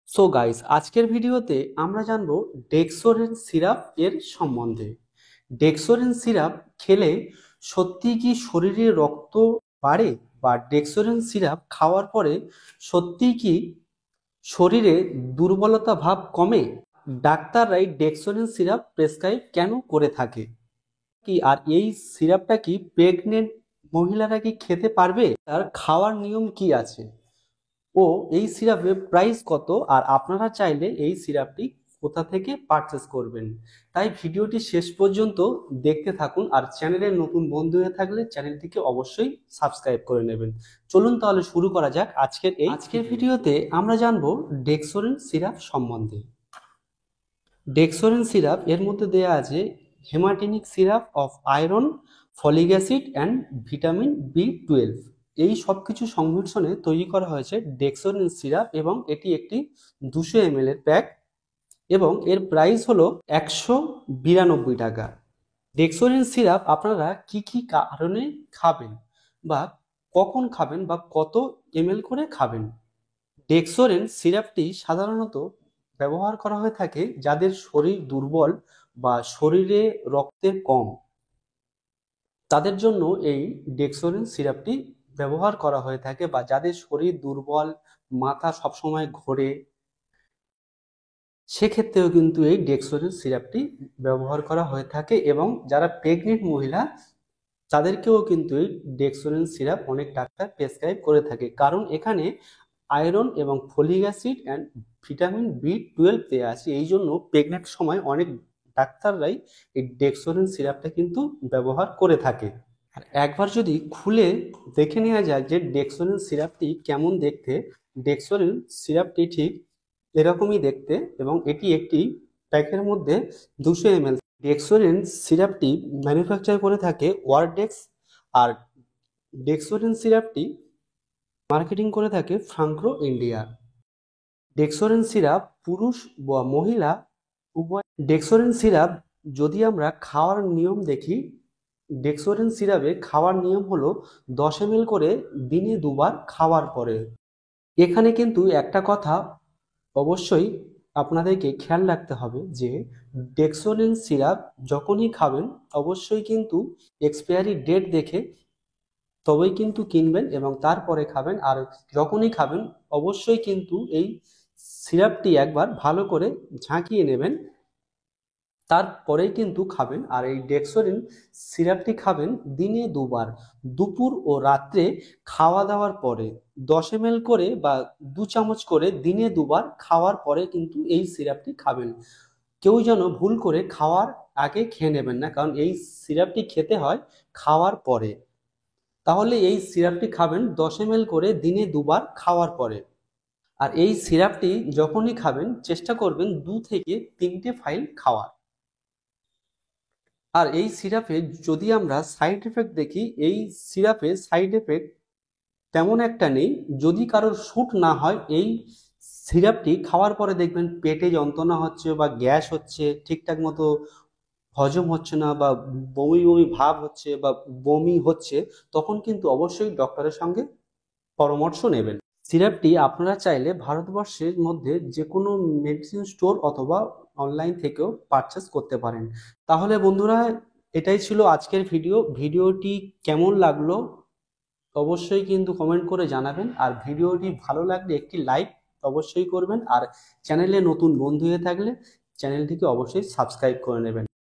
So guys, আজকের ভিডিওতে আমরা জানবো ডেক্সোরেন সিরাপ এর সম্বন্ধে। ডেক্সোরেন সিরাপ খেলে সত্যি কি শরীরে রক্ত বাড়ে, বা ডেক্সোরেন সিরাপ খাওয়ার পরে সত্যি কি শরীরে দুর্বলতা ভাব কমে? ডাক্তাররাই ডেক্সোরেন সিরাপ প্রেসক্রাইব কেন করে থাকে কি, আর এই সিরাপটা কি প্রেগনেন্ট মহিলারা কি খেতে পারবে? তার খাওয়ার নিয়ম কি আছে, ও এই সিরাপের প্রাইস কত, আর আপনারা চাইলে এই সিরাপটি কোথা থেকে পারচেস করবেন? তাই ভিডিওটি শেষ পর্যন্ত দেখতে থাকুন, আর চ্যানেলের নতুন বন্ধু হয়ে থাকলে চ্যানেলটিকে অবশ্যই সাবস্ক্রাইব করে নেবেন। চলুন তাহলে শুরু করা যাক আজকের ভিডিওতে আমরা জানবো ডেক্সোরেন সিরাপ সম্বন্ধে। ডেক্সোরেন সিরাপ এর মধ্যে দেয়া আছে hematinic syrup of iron, folic acid and vitamin B 12। এই সব কিছু সংমিশ্রণে তৈরি করা হয়েছে ডেক্সোরেন সিরাপ, এবং এটি একটি 200 ml এর প্যাক, এবং এর প্রাইস হলো 192 টাকা। ডেক্সোরেন সিরাপ আপনারা কি কি কারণে খাবেন, বা কখন খাবেন, বা কত ml করে খাবেন? ডেক্সোরেন সিরাপটি সাধারণত ব্যবহার করা হয়ে থাকে যাদের শরীর দুর্বল বা শরীরে রক্তের কম, তাদের জন্য এই ডেক্সোরেন সিরাপটি ব্যবহার করা হয়ে থাকে, বা যাদের শরীর দুর্বল, মাথা সবসময় ঘোরে, সেক্ষেত্রেও কিন্তু এই ডেক্সোরেন সিরাপটি ব্যবহার করা হয়ে থাকে। এবং যারা প্রেগনেন্ট মহিলা, তাদেরকেও কিন্তু এই ডেক্সোরেন সিরাপ অনেক ডাক্তার প্রেসক্রাইব করে থাকে, কারণ এখানে আয়রন এবং folic acid and vitamin B 12 দেওয়া আছে। এই জন্য প্রেগনেন্ট সময় অনেক ডাক্তাররাই এই ডেক্সোরেন সিরাপটা কিন্তু ব্যবহার করে থাকে। আর একবার যদি খুলে দেখে নেওয়া যায় যে ডেক্সোরেন সিরাপটি কেমন দেখতে, ডেক্সোরেন সিরাপটি ঠিক এরকমই দেখতে, এবং এটি একটি প্যাকের মধ্যে 200 ml। ডেক্সোরেন সিরাপটি ম্যানুফ্যাকচার করে থাকে ওয়ারডেক্স, আর ডেক্সোরেন সিরাপটি মার্কেটিং করে থাকে ফ্রাঙ্কো ইন্ডিয়া। ডেক্সোরেন সিরাপ পুরুষ বা মহিলা উভয়। ডেক্সোরেন সিরাপ যদি আমরা খাওয়ার নিয়ম দেখি, ডেক্সোরেন সিরাপে খাওয়ার নিয়ম হলো 10 ml করে দিনে 2বার খাওয়ার পরে। এখানে কিন্তু একটা কথা অবশ্যই আপনাদেরকে খেয়াল রাখতে হবে যে ডেক্সোরেন সিরাপ যখনই খাবেন অবশ্যই কিন্তু এক্সপায়ারি ডেট দেখে তবেই কিন্তু কিনবেন এবং তারপরে খাবেন। আর যখনই খাবেন অবশ্যই কিন্তু এই সিরাপটি একবার ভালো করে ঝাঁকিয়ে নেবেন, তারপরেই কিন্তু খাবেন। আর এই ডেক্সোরিন সিরাপটি খাবেন দিনে 2বার, দুপুর ও রাত্রে খাওয়া দাওয়ার পরে। 10 ml করে বা 2 চামচ করে দিনে 2বার খাওয়ার পরে কিন্তু এই সিরাপটি খাবেন। কেউ যেন ভুল করে খাওয়ার আগে খেয়ে নেবেন না, কারণ এই সিরাপটি খেতে হয় খাওয়ার পরে। তাহলে এই সিরাপটি খাবেন 10 ml করে দিনে 2বার খাওয়ার পরে। আর এই সিরাপটি যখনই খাবেন চেষ্টা করবেন 2 থেকে 3টে ফাইল খাওয়ার। আর এই সিরাপে যদি আমরা সাইড এফেক্ট দেখি, এই সিরাপে সাইড এফেক্ট তেমন একটা নেই। যদি কারোর শ্যুট না হয় এই সিরাপটি খাওয়ার পরে দেখবেন পেটে যন্ত্রণা হচ্ছে বা গ্যাস হচ্ছে, ঠিকঠাক মতো হজম হচ্ছে না, বা বমি বমি ভাব হচ্ছে বা বমি হচ্ছে, তখন কিন্তু অবশ্যই ডক্টরের সঙ্গে পরামর্শ নেবেন। সিরাপটি আপনারা চাইলে ভারতবর্ষের মধ্যে যে কোনো মেডিসিন স্টোর অথবা অনলাইন থেকেও পারচেস করতে পারেন। তাহলে বন্ধুরা, এটাই ছিল আজকের ভিডিওটি কেমন লাগলো অবশ্যই কিন্তু কমেন্ট করে জানাবেন। আর ভিডিওটি ভালো লাগলে একটি লাইক অবশ্যই করবেন, আর চ্যানেলে নতুন বন্ধু হয়ে থাকলে চ্যানেলটিকে অবশ্যই সাবস্ক্রাইব করে নেবেন।